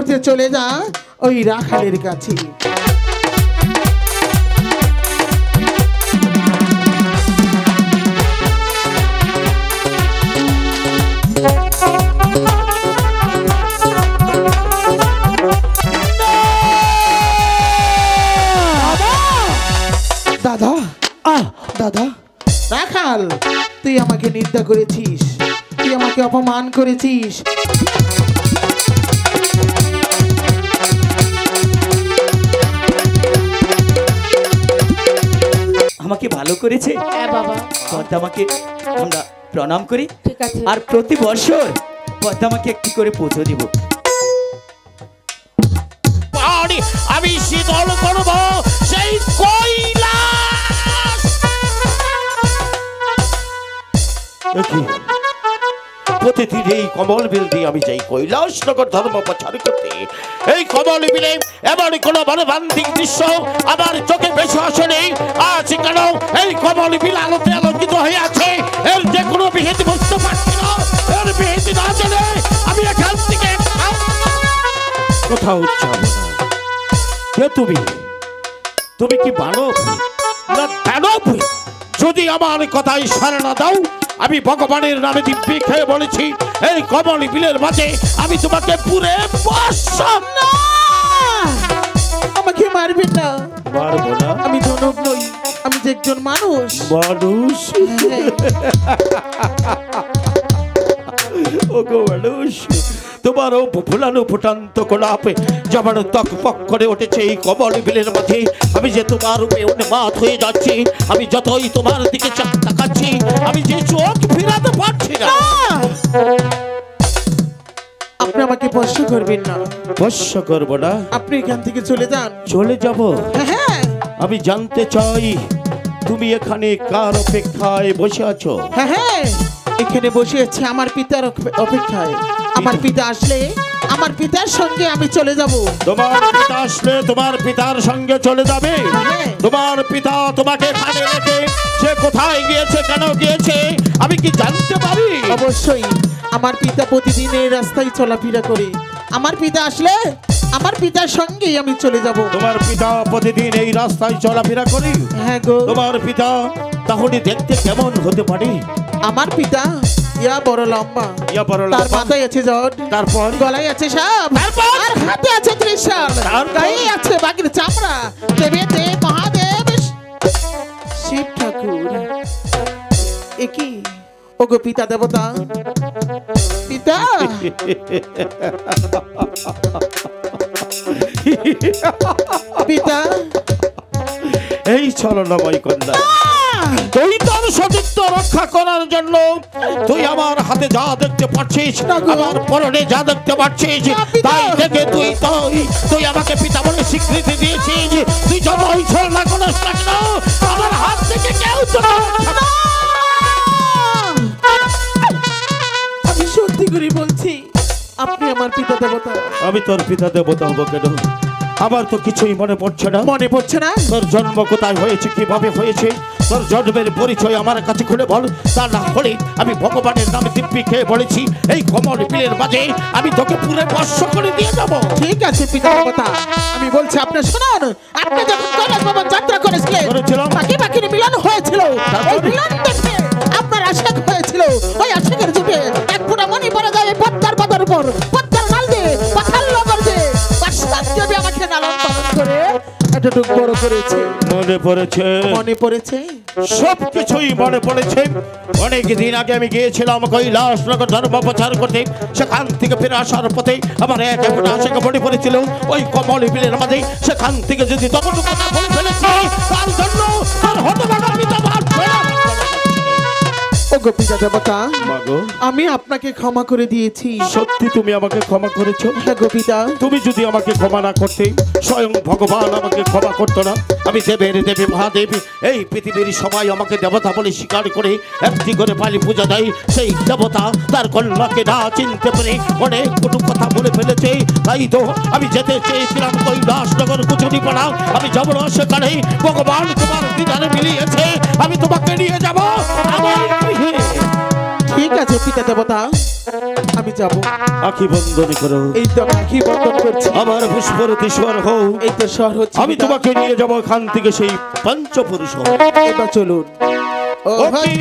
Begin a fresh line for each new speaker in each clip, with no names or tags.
মুহূর্তে চলে যা ওই রাখালের কাছে। দাদা দাদা, রাখাল, তুই আমাকে নিন্দা করেছিস, তুই আমাকে অপমান করেছিস।
আমাকে ভালো করেছে।
হ্যাঁ বাবা,
পদ্মামাকে আমরা প্রণাম করি,
ঠিক আছে।
আর প্রতি বছর পদ্মামাকে একটি করে পুজো দিব।
আমি শীতল করব সেই কৈলাস। প্রতিদিন এই কমল বিল দিয়ে আমি যাই কৈলাস নগর ধর্ম প্রচার করতে। এই কমল বিলে এমন কোন মনোবান্তিক দৃশ্য আমার চোখে বেশি আসেনি। আজ কেন এই কমল বিল আলোতে আলোকিত হয়ে আছে, এর যে কোনো বিহিতি বুঝতে পারছি না। এর বিহিতি না জেনে আমি এখান থেকে কোথাও যাব না। কে তুমি? তুমি কি মানব না দানব? যদি আমার কথায় সাড়া না দাও, আমি ভগবানের নামে দিব্যি খেয়ে বলেছি এই কমল বিলের মাঝে আমি তোমাকে পুরে বসাম না।
আমাকে মারবেন না।
মারবো না?
আমি দানব নই, আমি যে একজন মানুষ।
মানুষ? ওগো মানুষ, তোমারও ফুলানো ফুটান্ত গোলাপ যেমন তকপক করে উঠেছে এই কমল বিলের মাঝে, আমি যে তোমার রূপে উন্মাদ হয়ে যাচ্ছি। আমি যতই তোমার দিকে তাকাচ্ছি, আমি যে চোখ ফিরাতে পারছি না।
আপনি আমাকে স্পর্শ করবেন না।
স্পর্শ করবো না?
আপনি এখান থেকে চলে যান।
চলে যাব?
হ্যাঁ,
আমি জানতে চাই তুমি এখানে কার অপেক্ষায় বসে আছো?
হ্যাঁ, এখানে বসে আছি আমার পিতার অপেক্ষায়। আমার পিতা আসলে আমার পিতার সঙ্গে আমি চলে যাব।
তোমার পিতা আসলে তোমার পিতার সঙ্গে চলে যাবে? তোমার পিতা তোমাকে এখানে রেখে সে কোথায় গিয়েছে, কেন গিয়েছে আমি কি জানতে পারি?
অবশ্যই, আমার পিতা প্রতিদিন এই রাস্তায় চলাফেরা করে। আমার পিতা আসলে আমার পিতার সঙ্গেই আমি চলে যাব।
তোমার পিতা প্রতিদিন এই রাস্তায় চলাফেরা করে?
হ্যাঁ গো।
তোমার পিতা তাহলে দেখতে কেমন হতে পারে?
আমার পিতা ইয়া বড় লম্বা, তার মাথায় আছে জট,
তারপর
গলায় আছে সাপ, আর হাতে আছে ত্রিশূল, গায়ে আছে বাঘের চামড়া। দেবেতে মহাদেব শিব ঠাকুর। একই ওগো পিতা দেবতা, পিতা। পিতা,
এই ছলনাময় কন্যা, তুই তোর সতীত্ব রক্ষা করার জন্য তুই আমার হাতে যা দেখতে পাচ্ছিস, আমার পরনে যা দেখতে পাচ্ছিস, তাই দেখে তুই আমাকে পিতা বলে স্বীকৃতি দিয়েছিস। তুই যতই ছলনা করিস না কেন, আমার হাত থেকে কেউ
আমি সত্যি করে বলছি, আপনি আমার পিতা দেবতা।
আমি তোর পিতা দেবতা হবো কেন? আমার তো কিছুই মনে পড়ছে না।
মনে পড়ছে না?
তোর জন্ম কোথায় হয়েছে, কিভাবে হয়েছে, তোর জন্মের পরিচয় আমার কাছে খুলে বল। তা না হলে আমি ভগবানের নামে দিব্যি খেয়ে বলেছি এই কমল বিলের মাঝে আমি তোকে পুরে বর্ষ করে দিয়ে যাবো।
ঠিক আছে পিতা দেবতা, আমি বলছি আপনি শুনুন। আপনি যখন কৈলাস ভবন যাত্রা করেছিলেন, পাখি পাখির মিলন হয়েছিল। ওই মিলন দেখে আপনার আশাক হয়েছিল। ওই আশাকের যুগে এক ফোঁটা মনি পড়ে যায় পদ্মার পাতার উপর। পদ্মার নাল দিয়ে পাথার লগর দিয়ে পাঁচটার দেবী আমাকে লালন পালন করে এতটুক বড় করেছে।
মনে পড়েছে?
মনে পড়েছে,
সবকিছুই মনে পড়েছে। অনেক দিন আগে আমি গিয়েছিলাম কৈলাস নগর ধর্ম প্রচার করতে। সেখান থেকে ফিরে আসার পথে আমার এক একটা আশাকে মনে পড়েছিল ওই কমল বিলের মাঝে। সেখান থেকে যদি তখন কথা বলে ফেলেছি, তার জন্য তার হতভাগা পিতা মার
ওগো পিতা দেবতা, আমি আপনাকে ক্ষমা করে দিয়েছি।
সত্যি তুমি আমাকে ক্ষমা করেছো?
হ্যাঁ গো পিতা।
তুমি যদি আমাকে ক্ষমা না করতে, স্বয়ং ভগবান আমাকে ক্ষমা করতো না। আমি দেবের দেবী মহাদেব, এই পৃথিবীর সবাই আমাকে দেবতা বলে স্বীকার করে একটি করে পালি পূজা দেয়। সেই দেবতা তার কন্যাকে না চিনতে পেরে অনেক কটু কথা বলে ফেলেছে। তাই তো আমি যেতে চেয়েছিলাম কৈলাস নগর কুচুরিপাড়া। আমি যাব না সেখানে। ভগবান তোমার দিদারে মিলিয়েছে, আমি তোমাকে নিয়ে যাব।
ঠিক আছে পিতা দেবতা, আমি যাব।
আখি বন্ধন করো।
এই তো আখি বন্ধন করছি।
আমার পুষ্পরতি স্বর হও।
এই তো স্বর হচ্ছে।
আমি তোমাকে নিয়ে যাবো এখান থেকে সেই পঞ্চপুরুষ।
এবার চলুন। ও ভাই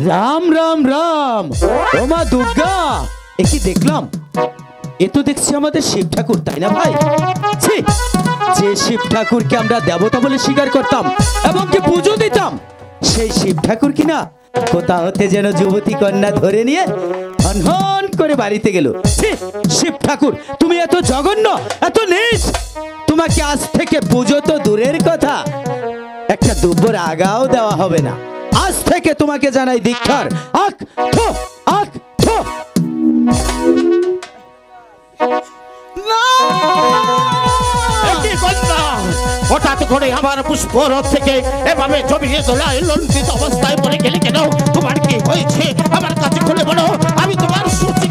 রাম রাম রাম। ও মা দুর্গা, এ কি দেখলাম? এ তো দেখছি আমাদের শিব ঠাকুর, তাই না ভাই? ছি, যে শিব ঠাকুরকে আমরা দেবতা বলে স্বীকার করতাম এবং কি পুজো দিতাম, সেই শিব ঠাকুর কিনা কোথা হতে যেন যুবতী কন্যা ধরে নিয়ে হন করে বাড়িতে গেল। ছি, শিব ঠাকুর তুমি এত জঘন্য, এত নীচ, তোমাকে আজ থেকে পুজো তো দূরের কথা, একটা দুব্বর আগাও দেওয়া হবে না। আজ থেকে তোমাকে জানাই ধিক্কার। আখ থো, আখ থো।
হঠাৎ করে আমার পুষ্পরথ থেকে এভাবে জমিয়ে দোলায় লঞ্চিত অবস্থায় পড়ে গেলে কেন? তোমার কি হয়েছে আমার কাছে খুলে বলো, আমি তোমার সুস্থ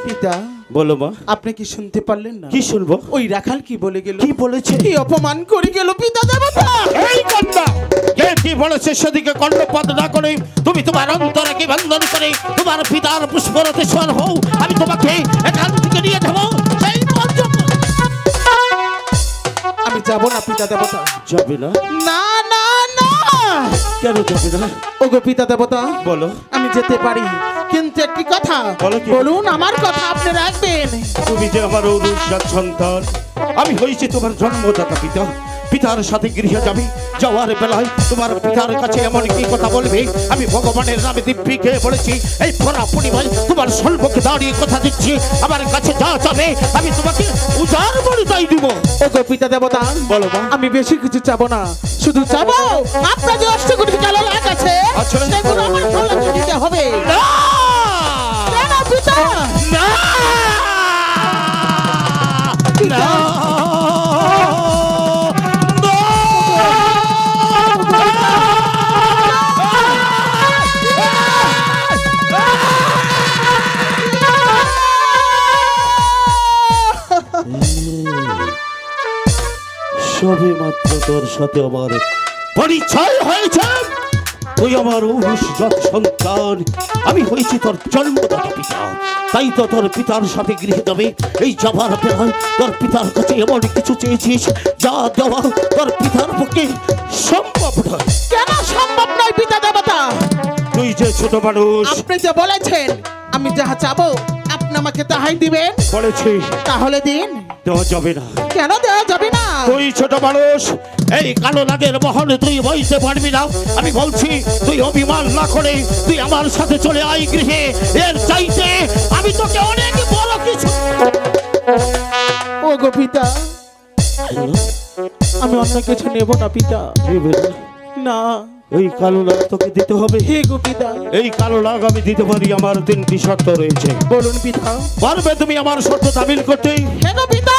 পিতা।
বলো মা।
আপনি কি শুনতে পারলেন না?
কি শুনবো?
ওই রাখাল কি বলে গেল?
কি বলেছে?
কি অপমান করে গেল পিতা দেবতা।
এই কন্যা কে কি বলেছে সেদিকে কর্ণপাত না করে তুমি তোমার অন্তরে কি বন্ধন করে তোমার পিতার পুষ্পরথে স্বর হও। আমি তোমাকে এখান থেকে নিয়ে যাবো সেই
আমি যাব না পিতা দেবতা।
যাবে না?
না না না।
কেন যাবে না?
ওগো পিতা দেবতা,
বলো।
আমি যেতে পারি, কিন্তু একটি কথা
বলো কি?
বলুন, আমার কথা আপনি রাখবেন।
তুমি যে আমার অরুষার সন্তান, আমি হয়েছি তোমার জন্মদাতা পিতা। পিতার সাথে গৃহে যাবে, যাওয়ার বেলায় তোমার পিতার কাছে এমন কি কথা বলবে? আমি ভগবানের নামে দিব্যিকে বলেছি, এই পরা পরিবার তোমার সম্মুখে দাঁড়িয়ে কথা দিচ্ছি, আমার কাছে যা যাবে আমি তোমাকে উজাড় করে তাই দিব।
ওগো পিতা দেবতা,
বলো মা।
আমি বেশি কিছু চাবো না, শুধু চাবো আপনার যে অষ্টকোটি কালো লাখ আছে
আচ্ছা।
সেগুলো আমার ভালো দিতে হবে।
না!
কেন পিতা?
না! না! সবে মাত্র তোর সাথে আমার পরিচয় হয়েছে। তুই আমার অভিজাত সন্তান, আমি হয়েছি তোর জন্মদাতা পিতা। তাই তো তোর পিতার সাথে গৃহে যাবে, এই যাবার বেলায় তোর পিতার কাছে এমন কিছু চেয়েছিস যা দেওয়া তোর পিতার পক্ষে সম্ভব নয়।
কেন সম্ভব নয় পিতা দেবতা?
তুই যে ছোট মানুষ,
আপনি যে বলেছেন আমি যাহা চাবো আপনি আমাকে তাহাই দিবেন।
বলেছি
তাহলে দিন।
দেওয়া যাবে না।
কেন দেওয়া যাবে না?
তুই ছোট মানুষ, এই কালো নাগের বহনে তুই বইতে পারবি না। আমি বলছি তুই অভিমান না করে তুই আমার সাথে চলে আয় গৃহে। এর চাইতে আমি তোকে অনেক বড় কিছু।
ও গো পিতা, আমি অন্য কিছু নেব না পিতা। না,
এই কালো নাগ তোকে দিতে হবে।
হে গো পিতা।
এই কালো নাগ আমি দিতে পারি, আমার 3টি শর্ত রয়েছে।
বলুন পিতা।
পারবে তুমি আমার শর্ত তামিল করতে?
হে গো পিতা,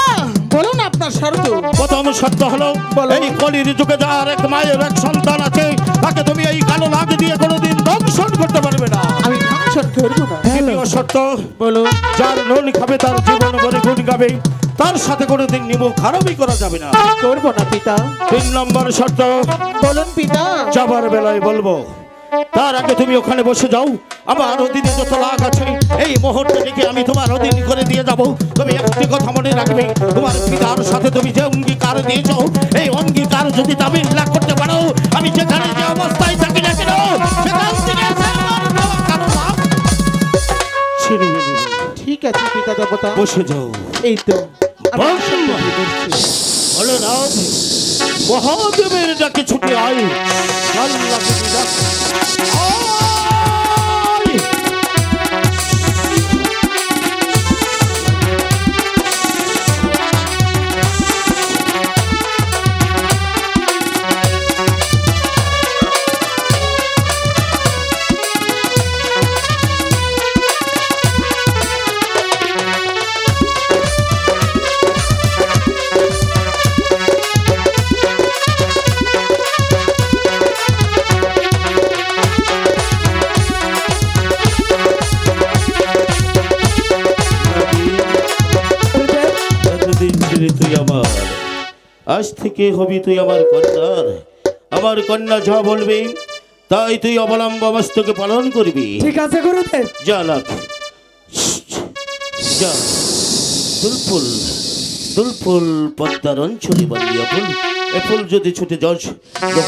বলুন আপনার শর্ত।
প্রথম শর্ত হলো, এই কলির যুগে যার এক মায়ের এক সন্তান আছে, তাকে তুমি এই কালো নাগ দিয়ে কোনোদিন দংশন করতে পারবে না।
আমি দংশন করব না।
দ্বিতীয় শর্ত,
বলুন।
যার নুন খাবে তার জীবন ভরে গুণ গাবে, তার সাথে কোনোদিন নিমক খারাপই করা যাবে না।
করব না পিতা।
3 নম্বর শর্ত,
বলুন পিতা।
যাবার বেলায় বলবো, তার আগে তুমি ওখানে বসে যাও। আমার অধীনে যত লাগ আছে এই মুহূর্তে দেখে আমি তোমার অধীন করে দিয়ে যাব। তুমি একটি কথা মনে রাখবে, তোমার পিতার সাথে তুমি যে অঙ্গীকার দিয়েছ, এই অঙ্গীকার যদি তামিল না করতে পারো, আমি যেখানে যে অবস্থায় থাকি না কেন সেখান থেকে ছেড়ে দেব।
ঠিক আছে পিতা দেবতা।
বসে যাও।
এই তো আমি
বস।
সত্যি বলছি।
বলে রাম, মহাদেবের ডাকে ছুটে আয়। আল্লাহ তুমি ডাক। আয়। তুই আমার, আজ থেকে হবি তুই আমার কন্যার। আমার কন্যা যা বলবে তাই তুই অবলম্বনস্তকে পালন করবি।
ঠিক আছে গুরুদেব।
যা লাগ, যা। দুলফুল দুলফুল পদ্মার অঞ্চলে বানিয়া ফুল, এ ফুল যদি ছুটে যাস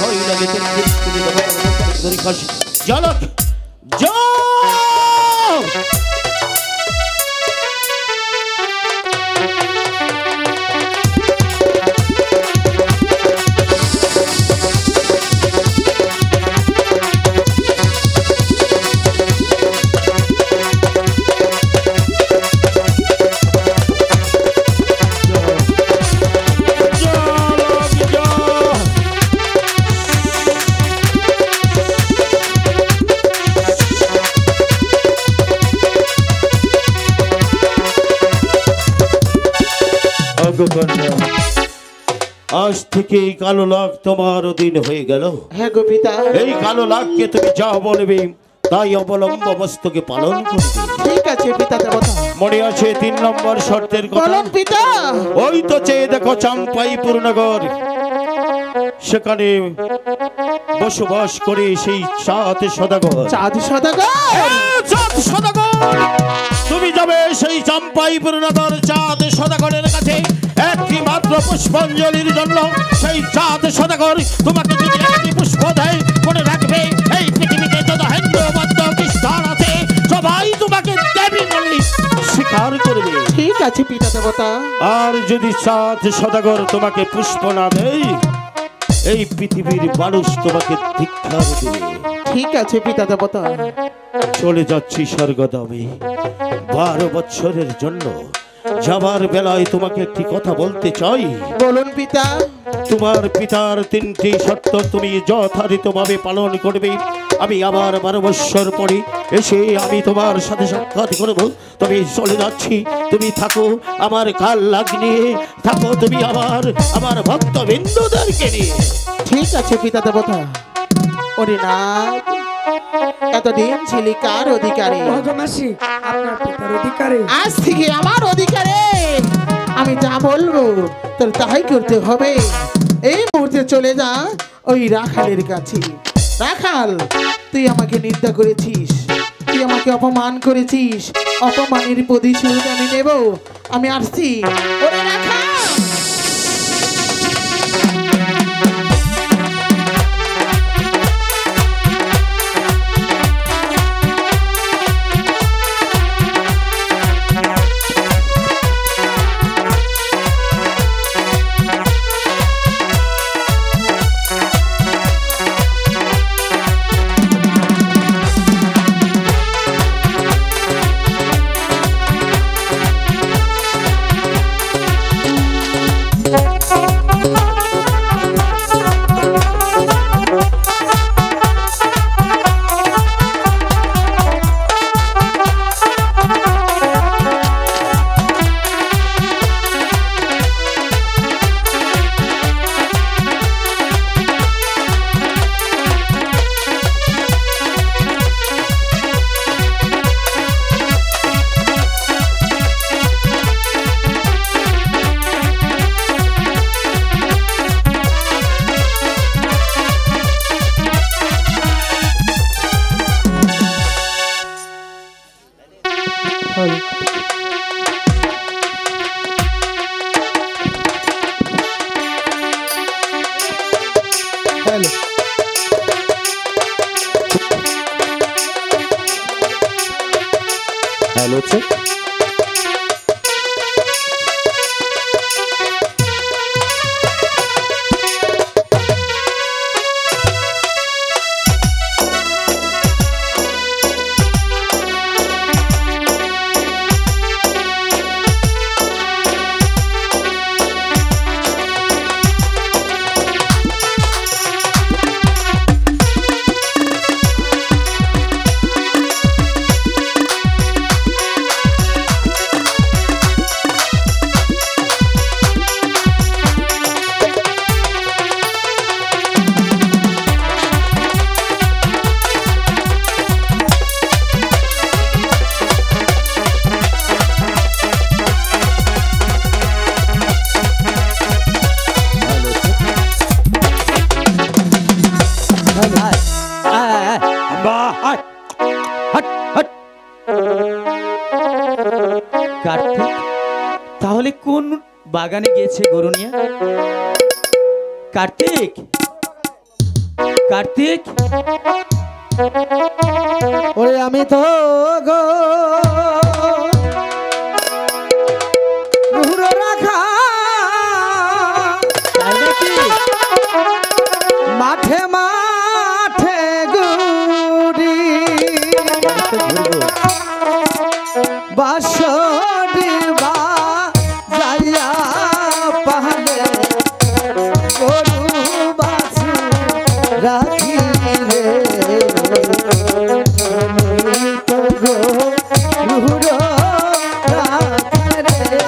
হয় লাগে তোর ধরে খাস। যা লাগ, যা। আজ থেকে এই কালো লাগ তোমার অধীন হয়ে গেল।
হ্যাঁ গো পিতা।
এই কালো লাগকে তুমি যা বলবে তাই অবলম্ব বস্তুকে পালন করবে।
ঠিক আছে পিতা দেবতা।
মনে আছে 3 নম্বর শর্তের কথা?
বলুন পিতা।
ওই তো চেয়ে দেখো চাম্পাইপুর নগর, সেখানে বসবাস করে সেই চাঁদ সদাগর।
চাঁদ সদাগর?
চাঁদ সদাগর, তুমি যাবে সেই চাম্পাইপুর নগর চাঁদ সদাগরের কাছে একটি মাত্র পুষ্পাঞ্জলির জন্য। সেই চাঁদ সদাগর তোমাকে যদি একটি পুষ্প দেয়, মনে রাখবে এই পৃথিবীতে যত হিন্দু বৌদ্ধ খ্রিস্টান আছে সবাই তোমাকে দেবী বলে স্বীকার করবে।
ঠিক আছে পিতা দেবতা।
আর যদি চাঁদ সদাগর তোমাকে পুষ্প না দেয়, এই পৃথিবীর মানুষ তোমাকে ধিক্কার দেবে।
ঠিক আছে পিতা দেবতা।
চলে যাচ্ছি স্বর্গধামে 12 বছরের জন্য। যাবার বেলায় তোমাকে একটি কথা বলতে চাই।
বলুন পিতা।
তোমার পিতার 3টি শর্ত তুমি যথারীতভাবে পালন করবে। আমি আবার 12 বছর পরে এসে আমি তোমার সাথে সাক্ষাৎ করব। তুমি চলে যাচ্ছি, তুমি থাকো আমার কাল লাগ নিয়ে, থাকো তুমি আমার ভক্তবৃন্দদেরকে নিয়ে।
ঠিক আছে পিতা দেবতা। ওরে না, এতদিন ছিলি কার অধিকারে?
ভগমাসি আপনার পিতার অধিকারে।
আজ থেকে আমার অধিকারে। আমি যা বলবো তোর তাই করতে হবে। এই মুহূর্তে চলে যা ওই রাখালের কাছে। রাখাল, তুই আমাকে নিন্দা করেছিস, তুই আমাকে অপমান করেছিস, অপমানের প্রতিশোধ আমি নেব। আমি আসছি। ওরে Rakhal! Hello
hello check. Kartik তাহলে কোন বাগানে গিয়েছে গরু নিয়ে? কার্তিক, কার্তিক,
ওরে আমি তো গো ঘুরে রাখা
তাই নাকি?
মাঠে মাঠে গুড়ি বাসরি বা যাইয়া পাহাড়ে গরু বাছু রাখি রে আমি তো গো ঘুরে রাখা রে।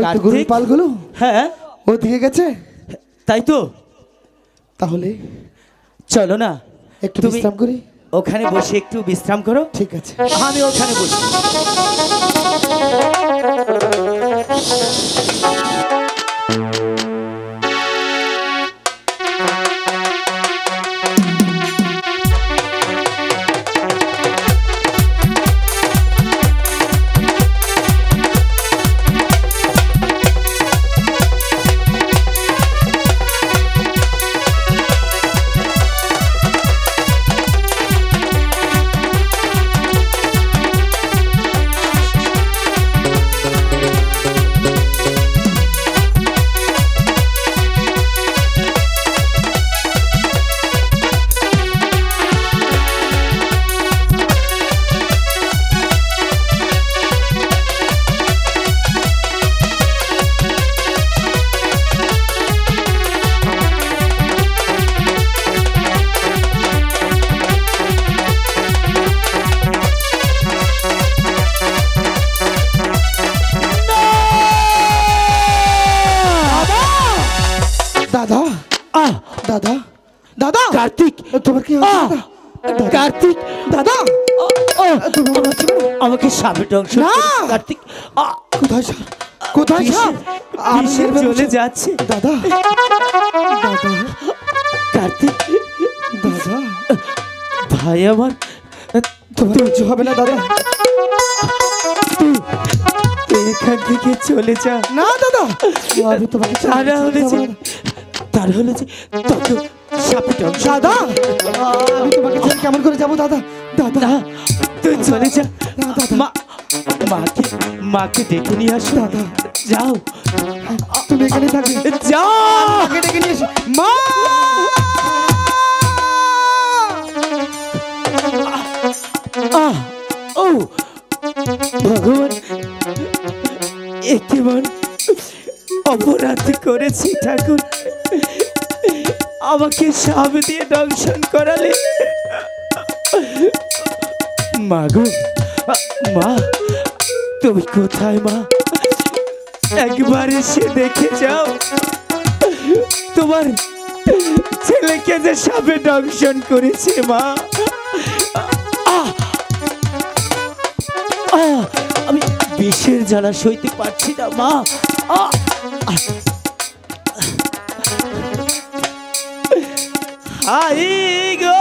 হয়তো গরুর পালগুলো
হ্যাঁ
ওদিকে গেছে।
তাই তো,
তাহলে
চলো না
একটু
তুমি
বিশ্রাম করি।
ওখানে বসে একটু বিশ্রাম করো,
ঠিক আছে।
আমি ওখানে বসি।
দাদা
আহ
দাদা দাদা
কার্তিক,
তোমার কি হয়েছে
আহ!
দাদা?
কার্তিক,
দাদা
আহ!
তুমি ভালো আছো না?
আমাকে সাপে দংশন
না!
করেছে, কার্তিক। আহ!
কোথায় সাপ? কোথায় সাপ? আমি
কিসে
বেরোবো
চলে
না।
যাচ্ছে
দাদা দাদা
কার্তিক,
দাদা
ভাই আমার,
তোমার কিছু হবে না দাদা।
তুই এখান থেকে চলে যা।
না দাদা আমি তোমাকে ছেড়ে
তারা হলে যে
যাবো না।
তার হলো যে তোকে সাপে দংশন।
দাদা আমি তোমাকে ছেড়ে কেমন করে যাবো দাদা? দাদা
না, তুই চলে যা।
না, দাদা।
মাকে ডেকে নিয়ে আসো।
দাদা।
যাও,
তুমি এখানে থাকবে।
যাও।
মাকে ডেকে নিয়ে এসো। মা
আহ! ও ভগবান, এ কেমন অপরাধ করেছি ঠাকুর, আমাকে সাপ দিয়ে দংশন করালে। মা গো, মা তুমি কোথায় মা? একবার এসে দেখে যাও তোমার ছেলেকে যে সাপে দংশন করেছে মা। আহ! আহ! আমি বিষের জ্বালা সইতে পারছি না মা। আহ! হাই গো,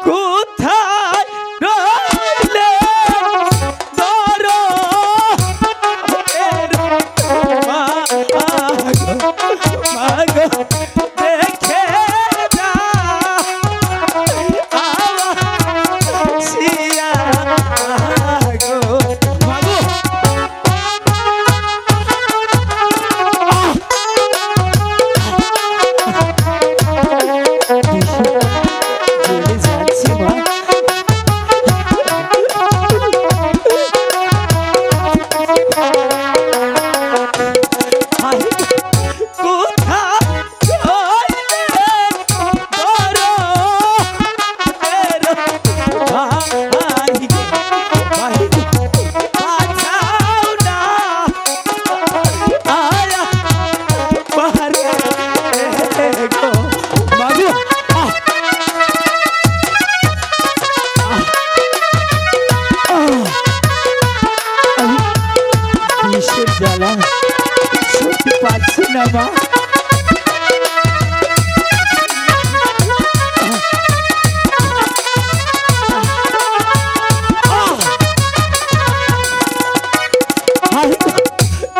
কোথায় রইলে ধরো মা গো, দেখে যা সিয়া গো, মা গো। চলে যাচ্ছে মা। হায়, কোথায় রইলে ধরো ভাই গো, ভাই গো, বাঁচাও না আয়া বাহারে গো, মা গো। আহ! আমি বিষের জ্বালা সত্যি পাচ্ছি না মা। হায় গো,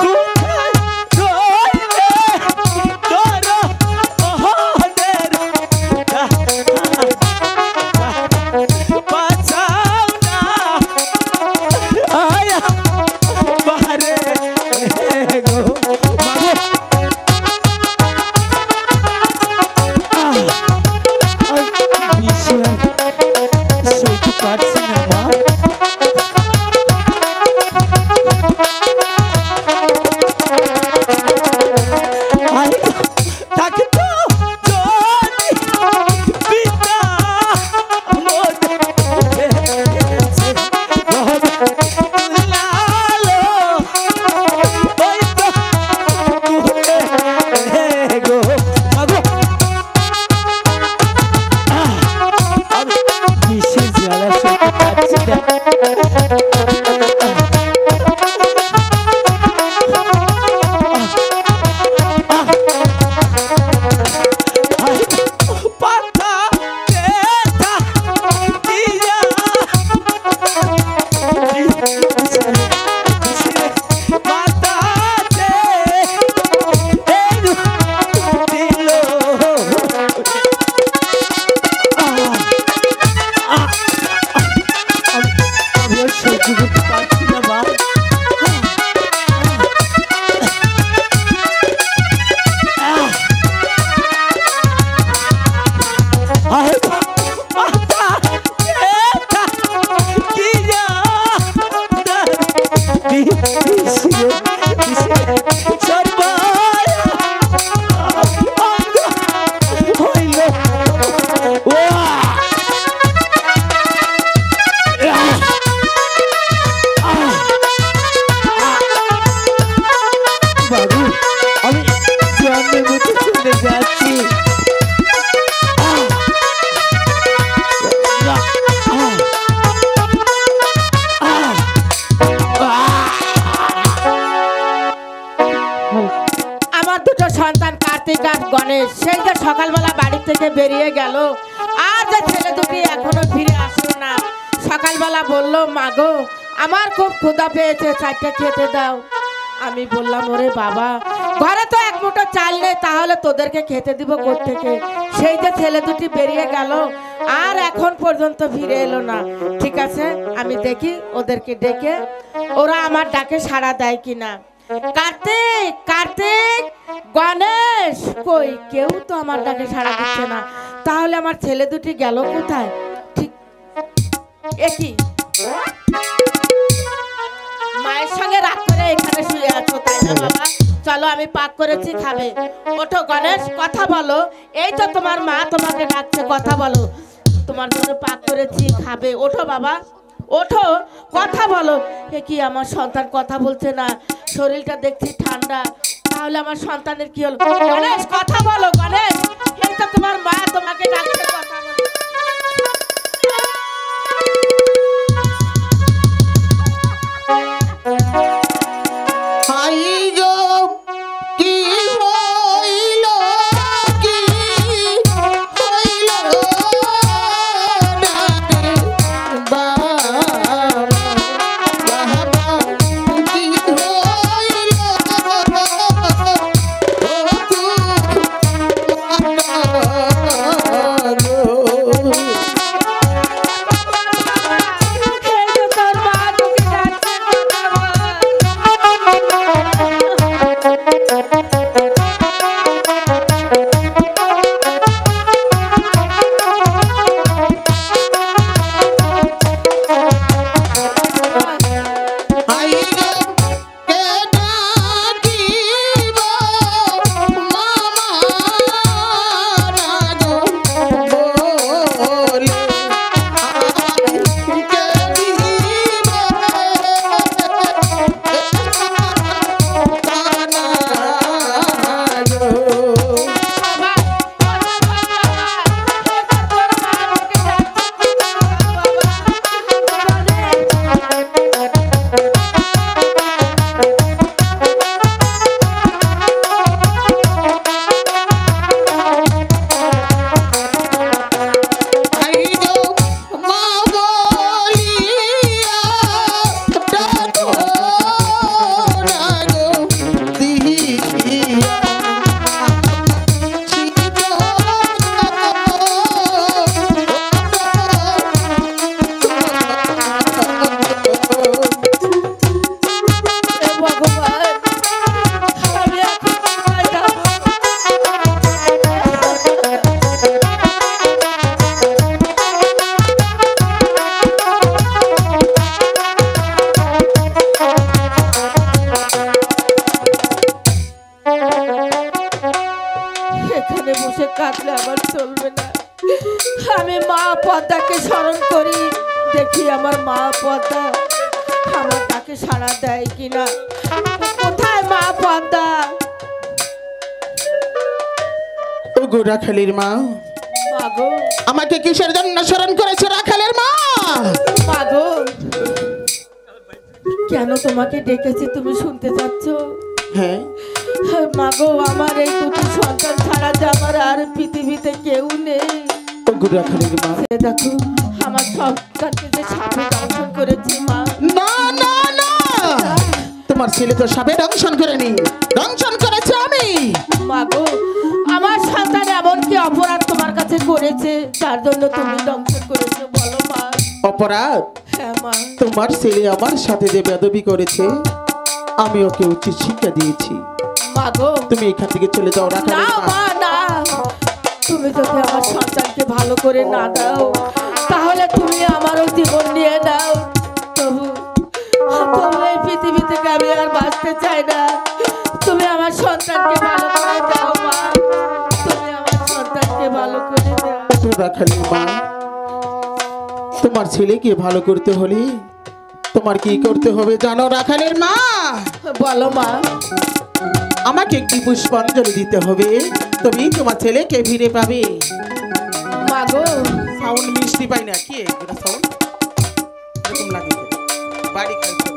কোথায় রইলে ধরো ওহদের বাঁচাও না আয়া বাহারে গো, মা গো। বিষে সইতে পারছি না মা। আরে তাকে তো জনি পিতা মনে সইতে পারছি না। পাতা ব্যথা দিয়া পাতাতে দিল। আমি আর সহ্য করতে পারছি না মা। বাবু আমি জন্মের মতো চলে যাচ্ছি।
আমার দুটো সন্তান কার্তিক আর গণেশ সেই যে সকালবেলা বাড়ি থেকে বেরিয়ে গেল, আর যে ছেলে দুটি এখনো ফিরে আসলো না। সকালবেলা বলল, মাগো আমার খুব ক্ষুধা পেয়েছে, চারটা খেতে দাও। আমি বললাম, ওরে বাবা, ঘরে তো এক মুঠো চাল নেই, তাহলে তোদেরকে খেতে দিব কোত্থেকে? সেই যে ছেলে দুটি বেরিয়ে গেল, আর এখন পর্যন্ত ফিরে এলো না। ঠিক আছে, আমি দেখি ওদেরকে ডেকে ওরা আমার ডাকে সাড়া দেয় কিনা। কার্তিক, কার্তিক, গণেশ, কই কেউ তো আমার ডাকে সাড়া দিচ্ছে না। তাহলে আমার ছেলে দুটি গেল কোথায়? ঠিক একই মায়ের সঙ্গে রাগ করে এখানে শুয়ে আছো, তাই না বাবা? চলো, আমি পাক করেছি, খাবে। ওঠো গণেশ, কথা বলো। এই তো তোমার মা তোমাকে ডাকছে, কথা বলো। তোমার জন্য পাক করেছি, খাবে। ওঠো বাবা, ওঠো, কথা বলো। এ কি, আমার সন্তান কথা বলছে না, শরীরটা দেখছি ঠান্ডা। তাহলে আমার সন্তানের কি হলো? গণেশ, কথা বলো গণেশ। এই তো তোমার মা তোমাকে ডাকছে, কথা বলো। কাঁদলে আমার চলবে না। আমি মা পদ্মাকে স্মরণ করি, দেখি আমার মা পদ্মা আমার ডাকে সাড়া দেয় কিনা। কোথায় মা পদ্মা? রাখালের মা,
আমাকে কিসের জন্য স্মরণ করেছে রাখালের মা?
মাগো, কেন তোমাকে ডেকেছি তুমি শুনতে চাচ্ছ?
হ্যাঁ
মাগো, আমার এই দুটি সন্তান ছাড়া যে আমার আর পৃথিবীতে কেউ নেই।
ও গুড়াখালির মা,
এ দেখো, আমার সন্তানকে যে সাপে দংশন করেছে মা।
না না না, তোমার ছেলে তো সাপে দংশন করেনি, দংশন করেছে আমি।
মাগো, আমার সন্তান এমন কি অপরাধ তোমার কাছে করেছে তার জন্য তুমি দংশন করেছো বলো মা?
অপরাধ?
হ্যাঁ মা।
তোমার ছেলে আমার সাথে যে বেয়াদবি করেছে, আমি ওকে উচিত শিক্ষা দিয়েছি।
মাগো,
তুমি এখান থেকে চলে যাও
না
রাখালির মা।
মা না, তুমি যদি আমার সন্তানকে ভালো করে না দাও তাহলে তুমি আমারও জীবন নিয়ে নাও। তবু তবু এই পৃথিবী থেকে আমি আর বাঁচতে চাই না। তুমি আমার সন্তানকে ভালো করে দাও মা, তুমি আমার সন্তানকে ভালো করে দাও।
রাখালির মা, তোমার ছেলেকে ভালো করতে হলে তোমার কি করতে হবে জানো রাখালির মা?
বলো মা।
আমাকে একটি পুষ্পাঞ্জলি দিতে হবে, তুমি তোমার ছেলেকে ফিরে পাবে।
মাগো,
সাউন্ড মিষ্টি পাই না, কি এটা সাউন্ড এরকম লাগে কেন? বাড়ি খাইছো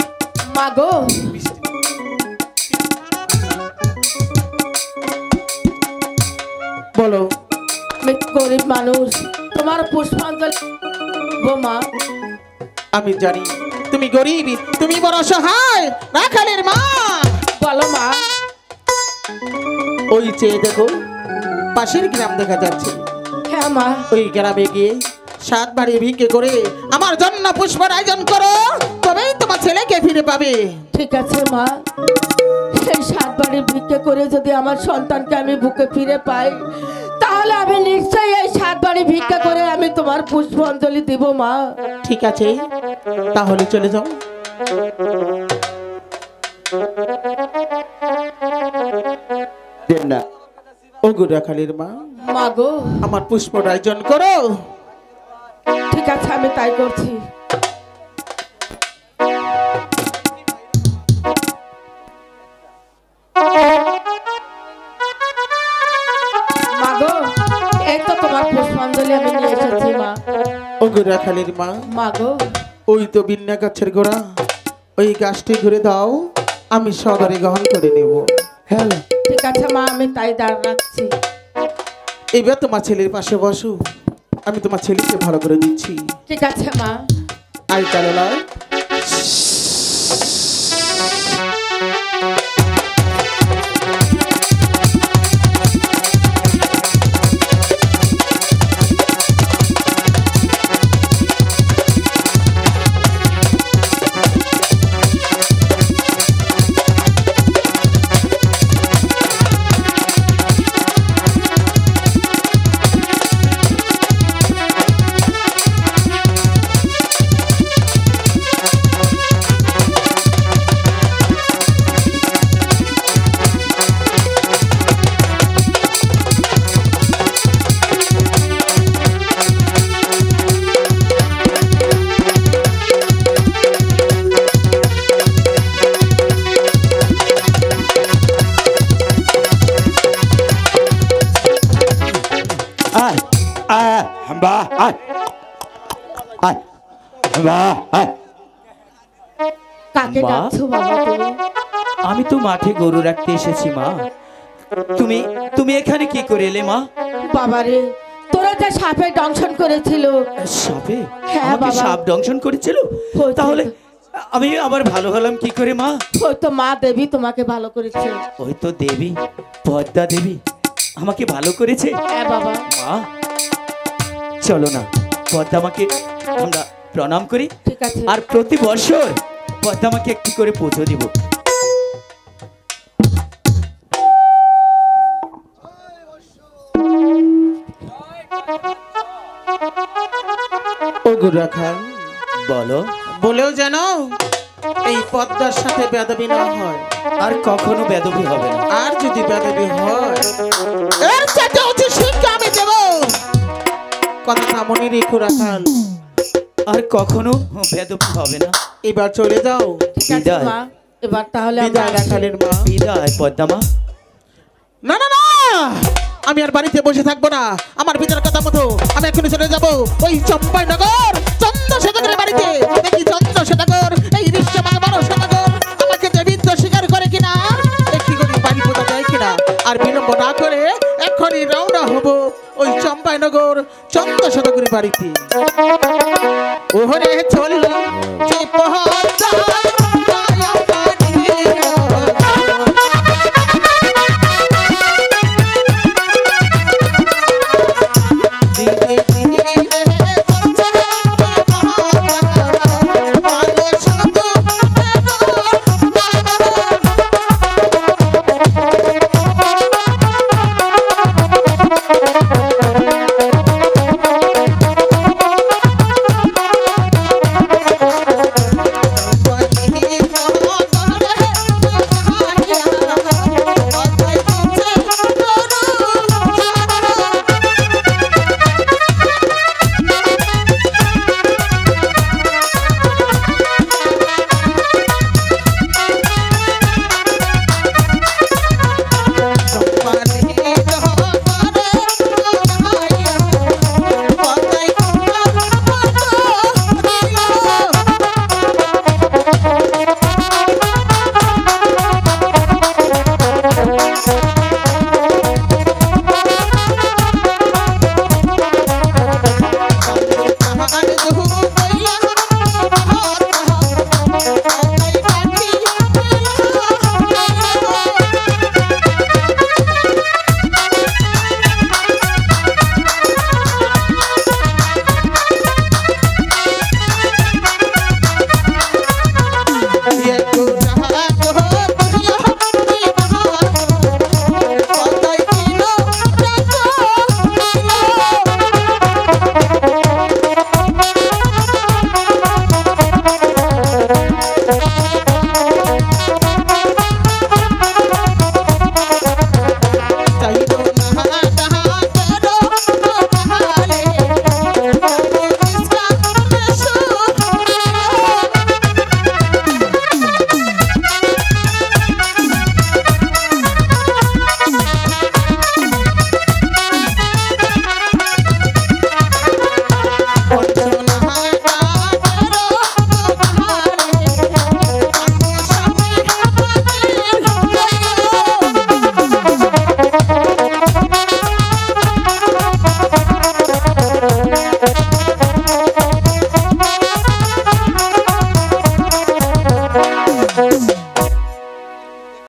মাগো,
মিষ্টি বলো।
আমি গরিব মানুষ, তোমার পুষ্পাঞ্জলি দেবো মা।
আমি জানি তুমি গরিব, তুমি বড় অসহায় রাখালের মা।
বলো মা।
ওই চেয়ে দেখো, পাশের গ্রাম দেখা যাচ্ছে,
হ্যাঁ মা।
ওই গ্রামে গিয়ে 7 বাড়ি ভিক্ষে করে আমার জন্য পুষ্পের আয়োজন করো, তবেই তোমার ছেলেকে ফিরে পাবে।
ঠিক আছে মা, সেই 7 বাড়ি ভিক্ষে করে যদি আমার সন্তানকে আমি বুকে ফিরে পাই তাহলে আমি নিশ্চয়ই এই 7 বাড়ি ভিক্ষা করে আমি তোমার পুষ্পাঞ্জলি দিব মা।
ঠিক আছে, তাহলে চলে যাও।
না
ও গুড়াখালির মা,
মাগো,
আমার পুষ্পের আয়োজন করো।
ঠিক আছে, আমি তাই করছি। মাগো, এই তো তোমার পুষ্পাঞ্জলি আমি নিয়ে এসেছি মা।
ও গুড়াখালির মা,
মাগো,
ওই তো বিন্না গাছের গোড়া, ওই গাছটি ঘুরে দাও, আমি সদরে গ্রহণ করে নেব।
হ্যাঁ
ঠিক আছে মা, আমি তাই দাঁড় রাখছি।
এবার তোমার ছেলের পাশে বসো, আমি তোমার ছেলেকে ভালো করে দিচ্ছি।
ঠিক আছে মা।
আই কালোলা,
আয় আয় হাম্বা আয় আয় হাম্বা আয়।
কাকে
মা?
ডাকছো বাবা তুমি?
আমি তো মাঠে গরু রাখতে এসেছি মা। তুমি তুমি এখানে কি করে এলে মা?
বাবারে, তোরা যে সাপে দংশন করেছিল।
সাপে?
হ্যাঁ,
আমাকে
বাবা।
সাপ দংশন করেছিল?
হয়েছে।
তাহলে আমি আবার ভালো হলাম কি করে মা?
ওই তো মা দেবী তোমাকে ভালো করেছে।
ওই তো দেবী, পদ্মা দেবী আমাকে ভালো করেছে।
হ্যাঁ বাবা।
মা চলো না, পদ্মা আমাকে আমরা প্রণাম করি,
ঠিক আছে।
আর প্রতি বছর পদ্মা আমাকে একটি করে পুজো দিব।
ও গুড়াখাল,
বলো।
বলেও জানো এই পদ্মার সাথে বেয়াদবি না হয়,
আর কখনো বেদবি হবে না।
আর যদি বেয়াদবি হয় এর সাথে উচিত শিক্ষা আমি দেব। কথাটা মনে রেখো রাখাল।
আর কখনো বেদবি হবে না।
এবার চলে যাও।
ঠিক আছে
বিদায়।
মা, এবার তাহলে আমরা
বিদায়
আসি।
রাখালের মা।
বিদায় পদ্মা মা।
না না না, আমি আর বাড়িতে বসে থাকবো না। আমার ভিতর কথা মতো আমি এখনই চলে যাব ওই চম্পাইনগর চন্দ্রশেখর সদাগরের বাড়িতে দেখি চন্দ্র সদাগর এই বিশ্বমাতা বড় সদাগর আমাকে দেবিত্ব স্বীকার করে কিনা, একটি করে বাড়ি পূজা দেয় কিনা। আর বিলম্ব না করে এখনই রওনা হব ওই চম্পাইনগর চন্দ্র সদাগরের বাড়িতে। ওহরে চল যে পহর